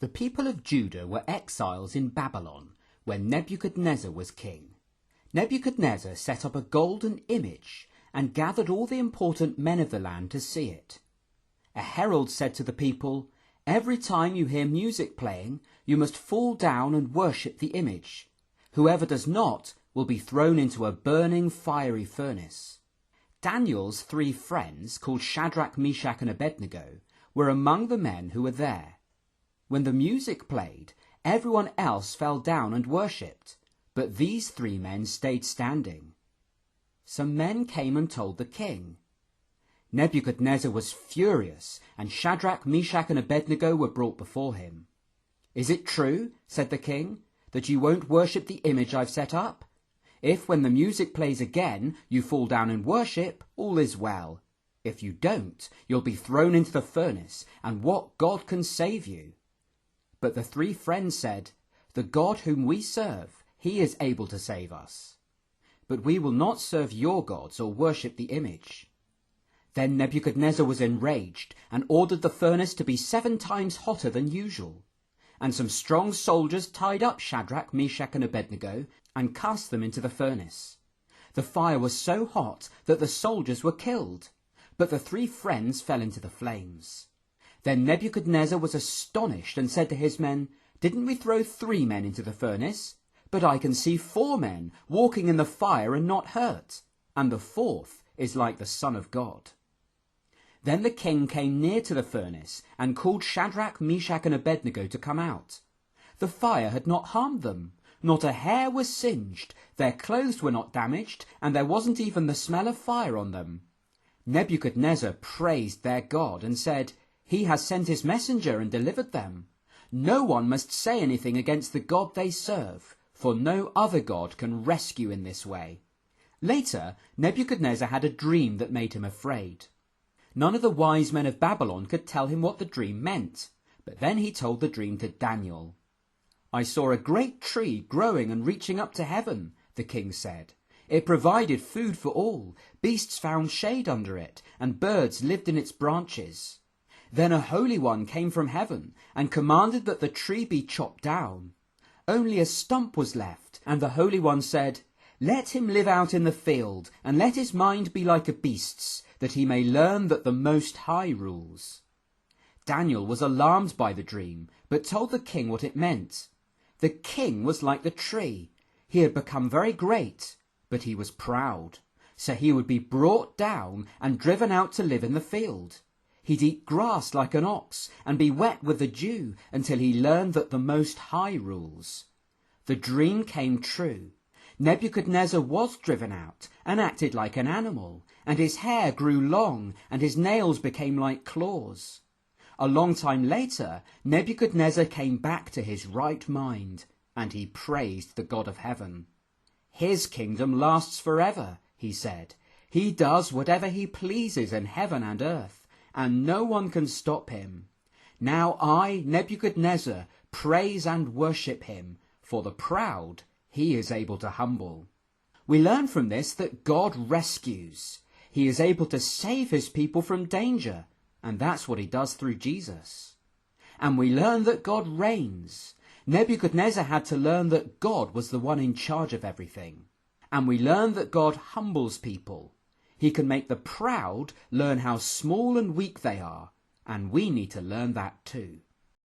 The people of Judah were exiles in Babylon when Nebuchadnezzar was king. Nebuchadnezzar set up a golden image and gathered all the important men of the land to see it. A herald said to the people, "Every time you hear music playing, you must fall down and worship the image. Whoever does not will be thrown into a burning fiery furnace." Daniel's 3 friends, called Shadrach, Meshach, and Abednego, were among the men who were there. When the music played, everyone else fell down and worshipped, but these 3 men stayed standing. Some men came and told the king. Nebuchadnezzar was furious, and Shadrach, Meshach, and Abednego were brought before him. "Is it true," said the king, "that you won't worship the image I've set up? If, when the music plays again, you fall down and worship, all is well. If you don't, you'll be thrown into the furnace, and what God can save you?" But the 3 friends said, "The God whom we serve, he is able to save us. But we will not serve your gods or worship the image." Then Nebuchadnezzar was enraged and ordered the furnace to be 7 times hotter than usual. And some strong soldiers tied up Shadrach, Meshach, and Abednego and cast them into the furnace. The fire was so hot that the soldiers were killed, but the 3 friends fell into the flames. Then Nebuchadnezzar was astonished and said to his men, "Didn't we throw 3 men into the furnace? But I can see 4 men walking in the fire and not hurt, and the 4th is like the Son of God." Then the king came near to the furnace and called Shadrach, Meshach, and Abednego to come out. The fire had not harmed them. Not a hair was singed, their clothes were not damaged, and there wasn't even the smell of fire on them. Nebuchadnezzar praised their God and said, "He has sent his messenger and delivered them. No one must say anything against the God they serve, for no other God can rescue in this way." Later, Nebuchadnezzar had a dream that made him afraid. None of the wise men of Babylon could tell him what the dream meant, but then he told the dream to Daniel. "I saw a great tree growing and reaching up to heaven," the king said. "It provided food for all, beasts found shade under it, and birds lived in its branches. Then a holy one came from heaven and commanded that the tree be chopped down. Only a stump was left, and the Holy One said, 'Let him live out in the field, and let his mind be like a beast's, that he may learn that the Most High rules.'" Daniel was alarmed by the dream, but told the king what it meant. The king was like the tree. He had become very great, but he was proud, so he would be brought down and driven out to live in the field. He'd eat grass like an ox and be wet with the dew until he learned that the Most High rules. The dream came true. Nebuchadnezzar was driven out and acted like an animal, and his hair grew long and his nails became like claws. A long time later, Nebuchadnezzar came back to his right mind, and he praised the God of heaven. "His kingdom lasts forever," he said. "He does whatever he pleases in heaven and earth, and no one can stop him. Now I, Nebuchadnezzar, praise and worship him, for the proud he is able to humble." We learn from this that God rescues. He is able to save his people from danger, and that's what he does through Jesus. And we learn that God reigns. Nebuchadnezzar had to learn that God was the one in charge of everything. And we learn that God humbles people. He can make the proud learn how small and weak they are, and we need to learn that too.